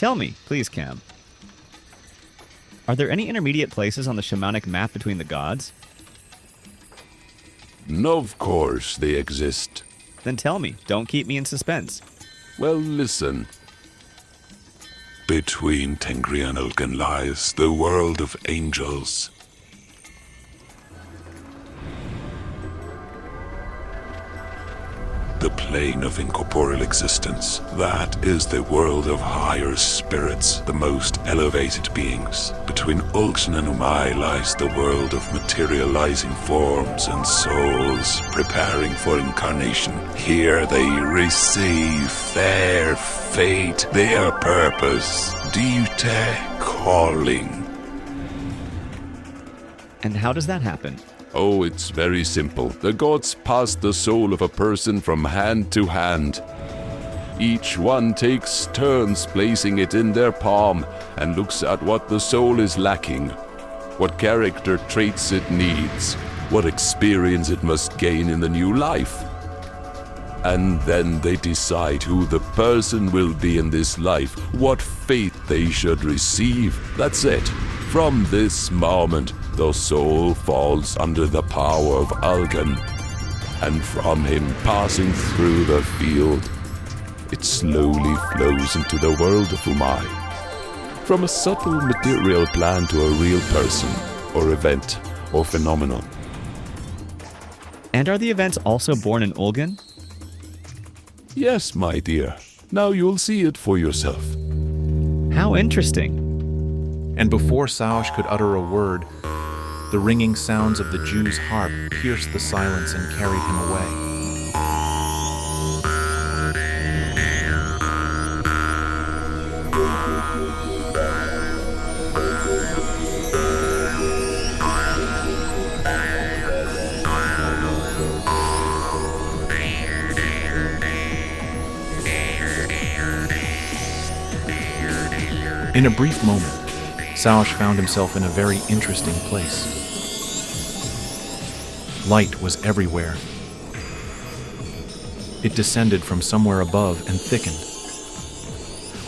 Tell me, please, Cam. Are there any intermediate places on the shamanic map between the gods? Of course they exist. Then tell me, don't keep me in suspense. Well, listen. Between Tengri and Ulgan lies the world of angels. The plane of incorporeal existence. That is the world of higher spirits, the most elevated beings. Between Ulgan and Umai lies the world of materializing forms and souls preparing for incarnation. Here they receive their fate, their purpose, duty, calling. And how does that happen? Oh, it's very simple. The gods pass the soul of a person from hand to hand. Each one takes turns placing it in their palm and looks at what the soul is lacking, what character traits it needs, what experience it must gain in the new life. And then they decide who the person will be in this life, what fate they should receive. That's it. From this moment, the soul falls under the power of Ulgan, and from him passing through the field, it slowly flows into the world of Umai. From a subtle material plan to a real person, or event, or phenomenon. And are the events also born in Ulgan? Yes, my dear. Now you'll see it for yourself. How interesting. And before Saush could utter a word, the ringing sounds of the Jew's harp pierced the silence and carried him away. In a brief moment, Saush found himself in a very interesting place. Light was everywhere. It descended from somewhere above and thickened.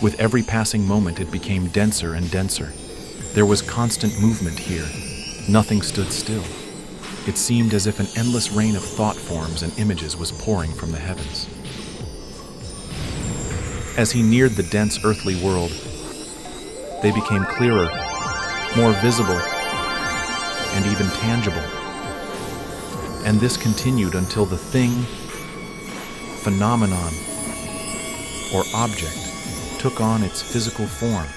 With every passing moment, it became denser and denser. There was constant movement here. Nothing stood still. It seemed as if an endless rain of thought forms and images was pouring from the heavens. As he neared the dense earthly world, they became clearer, more visible, and even tangible. And this continued until the thing, phenomenon, or object took on its physical form.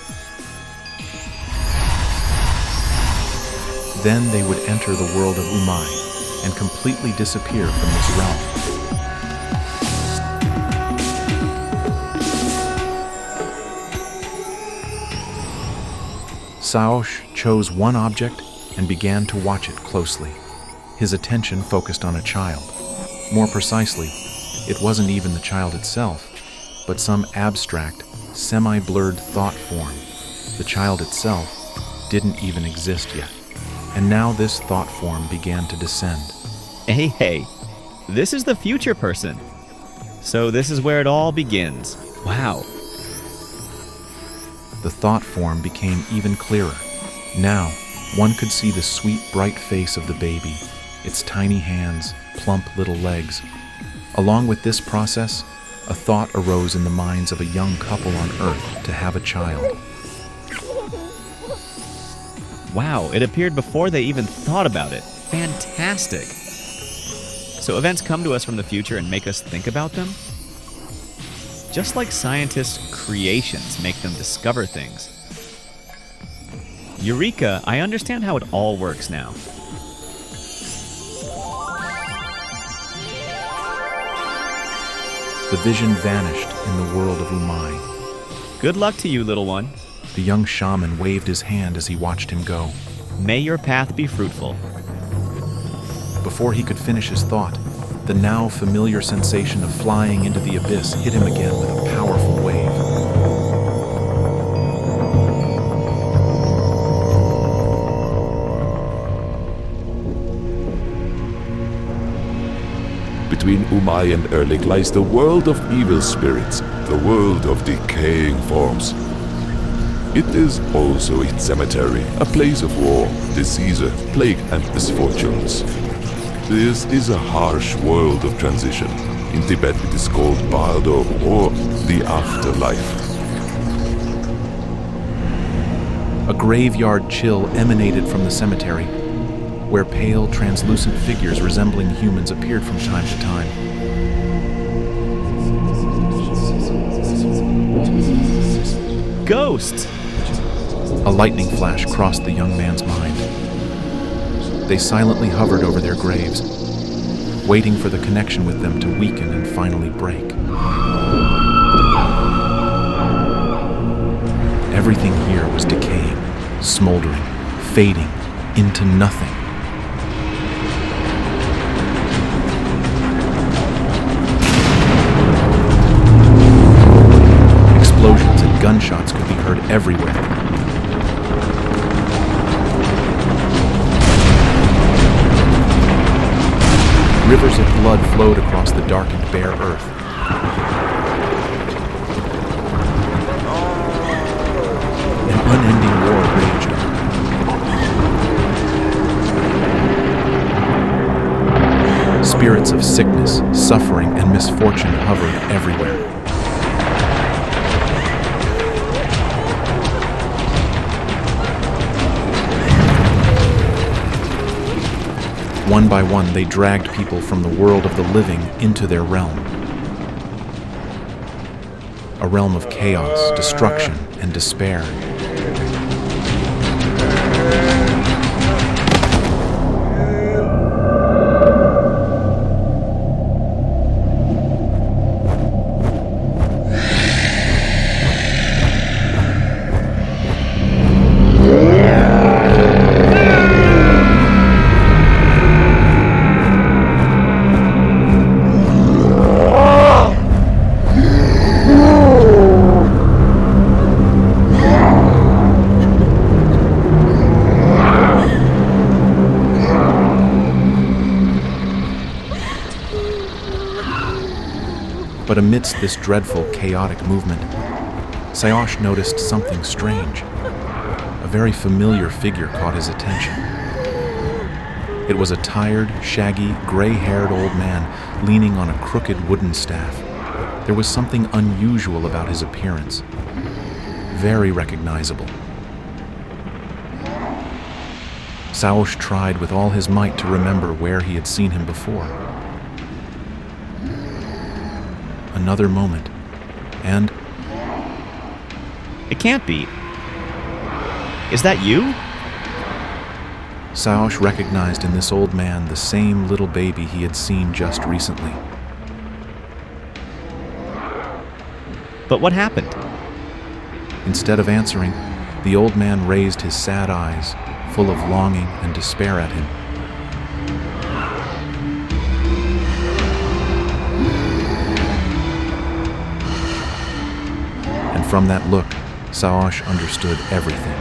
Then they would enter the world of Umai and completely disappear from this realm. Saush chose one object and began to watch it closely. His attention focused on a child. More precisely, it wasn't even the child itself, but some abstract, semi-blurred thought form. The child itself didn't even exist yet. And now this thought form began to descend. Hey, this is the future person. So this is where it all begins. Wow. The thought form became even clearer. Now, one could see the sweet, bright face of the baby, its tiny hands, plump little legs. Along with this process, a thought arose in the minds of a young couple on Earth to have a child. Wow, it appeared before they even thought about it. Fantastic. So events come to us from the future and make us think about them? Just like scientists' creations make them discover things. Eureka, I understand how it all works now. The vision vanished in the world of Umai. Good luck to you, little one. The young shaman waved his hand as he watched him go. May your path be fruitful. Before he could finish his thought, the now familiar sensation of flying into the abyss hit him again with a powerful wave. Between Umai and Erlik lies the world of evil spirits, the world of decaying forms. It is also a cemetery, a place of war, disease, plague, and misfortunes. This is a harsh world of transition. In Tibet it is called Bardo, or the afterlife. A graveyard chill emanated from the cemetery, where pale, translucent figures resembling humans appeared from time to time. Ghosts! A lightning flash crossed the young man's mind. They silently hovered over their graves, waiting for the connection with them to weaken and finally break. Everything here was decaying, smoldering, fading into nothing. Explosions and gunshots could be heard everywhere. Rivers of blood flowed across the darkened, bare earth. An unending war raged on. Spirits of sickness, suffering, and misfortune hovered everywhere. One by one, they dragged people from the world of the living into their realm. A realm of chaos, destruction, and despair. But amidst this dreadful, chaotic movement, Sayosh noticed something strange. A very familiar figure caught his attention. It was a tired, shaggy, gray-haired old man leaning on a crooked wooden staff. There was something unusual about his appearance. Very recognizable. Sayosh tried with all his might to remember where he had seen him before. Another moment, and... It can't be. Is that you? Sayosh recognized in this old man the same little baby he had seen just recently. But what happened? Instead of answering, the old man raised his sad eyes, full of longing and despair at him. And from that look, Sayosh understood everything.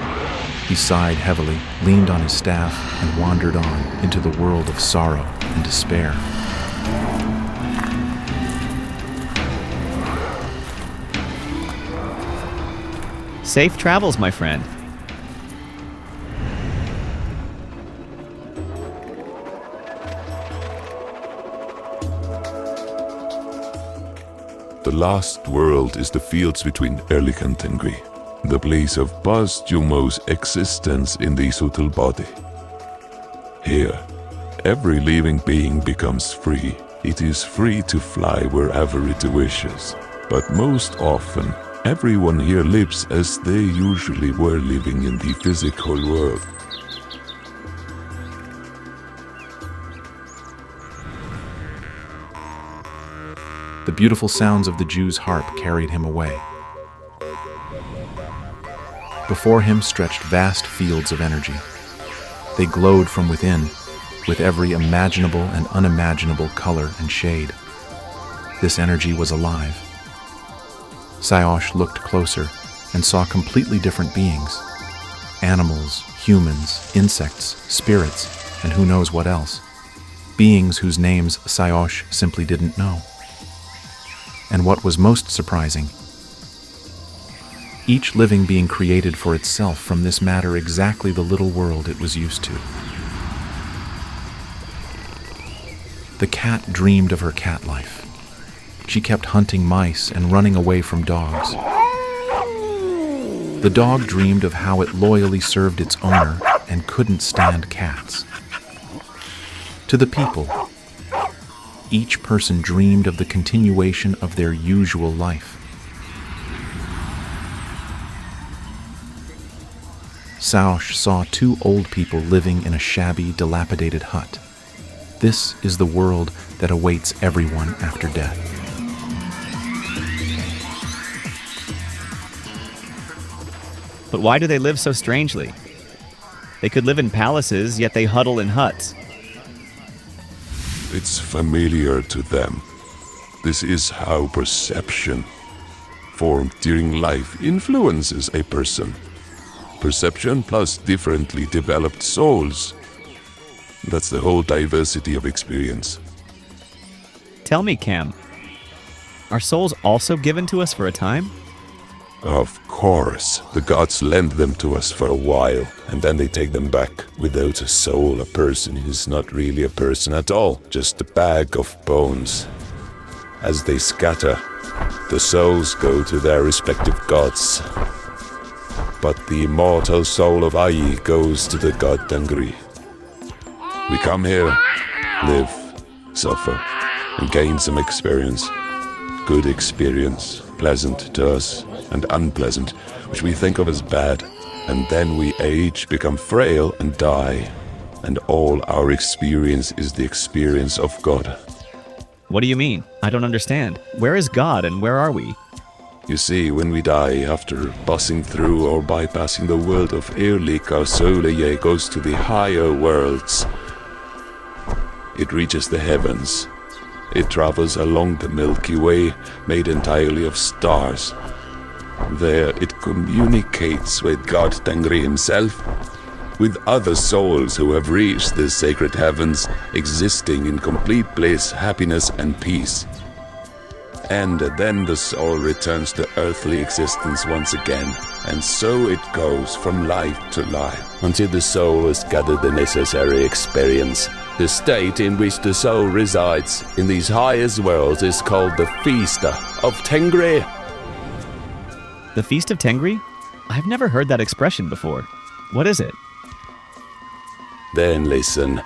He sighed heavily, leaned on his staff, and wandered on into the world of sorrow and despair. Safe travels, my friend. The last world is the fields between Erlik and Tengri, the place of posthumus existence in the subtle body. Here, every living being becomes free. It is free to fly wherever it wishes, but most often, everyone here lives as they usually were living in the physical world. The beautiful sounds of the Jew's harp carried him away. Before him stretched vast fields of energy. They glowed from within, with every imaginable and unimaginable color and shade. This energy was alive. Sayosh looked closer and saw completely different beings. Animals, humans, insects, spirits, and who knows what else. Beings whose names Sayosh simply didn't know. And what was most surprising, each living being created for itself from this matter exactly the little world it was used to. The cat dreamed of her cat life. She kept hunting mice and running away from dogs. The dog dreamed of how it loyally served its owner and couldn't stand cats. To the people, each person dreamed of the continuation of their usual life. Sausch saw two old people living in a shabby, dilapidated hut. This is the world that awaits everyone after death. But why do they live so strangely? They could live in palaces, yet they huddle in huts. It's familiar to them. This is how perception, formed during life, influences a person. Perception plus differently developed souls. That's the whole diversity of experience. Tell me, Cam, are souls also given to us for a time? Of course, the gods lend them to us for a while, and then they take them back. Without a soul, a person is not really a person at all, just a bag of bones. As they scatter, the souls go to their respective gods. But the immortal soul of Ai goes to the god Tengri. We come here, live, suffer, and gain some experience. Good experience, pleasant to us, and unpleasant, which we think of as bad. And then we age, become frail, and die. And all our experience is the experience of God. What do you mean? I don't understand. Where is God and where are we? You see, when we die, after passing through or bypassing the world of Erlik, our soul goes to the higher worlds. It reaches the heavens. It travels along the Milky Way, made entirely of stars. There it communicates with God Tengri himself, with other souls who have reached the sacred heavens, existing in complete bliss, happiness, and peace. And then the soul returns to earthly existence once again, and so it goes from life to life, until the soul has gathered the necessary experience. The state in which the soul resides in these highest worlds is called the Feast of Tengri. The Feast of Tengri? I've never heard that expression before. What is it? Then listen.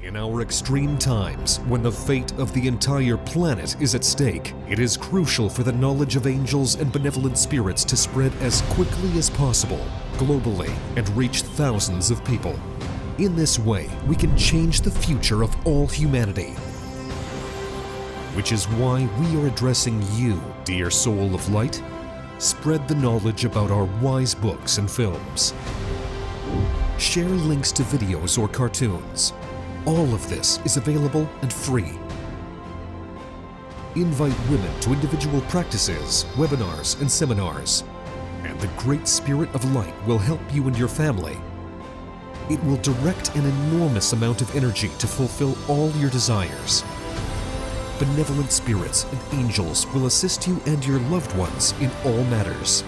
In our extreme times, when the fate of the entire planet is at stake, it is crucial for the knowledge of angels and benevolent spirits to spread as quickly as possible, globally, and reach thousands of people. In this way, we can change the future of all humanity. Which is why we are addressing you, dear soul of light. Spread the knowledge about our wise books and films. Share links to videos or cartoons. All of this is available and free. Invite women to individual practices, webinars, and seminars. And the Great Spirit of Light will help you and your family. It will direct an enormous amount of energy to fulfill all your desires. Benevolent spirits and angels will assist you and your loved ones in all matters.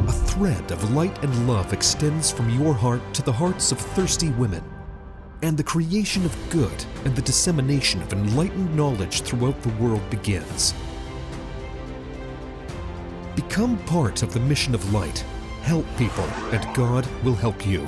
A thread of light and love extends from your heart to the hearts of thirsty women, and the creation of good and the dissemination of enlightened knowledge throughout the world begins. Become part of the mission of light. Help people, and God will help you.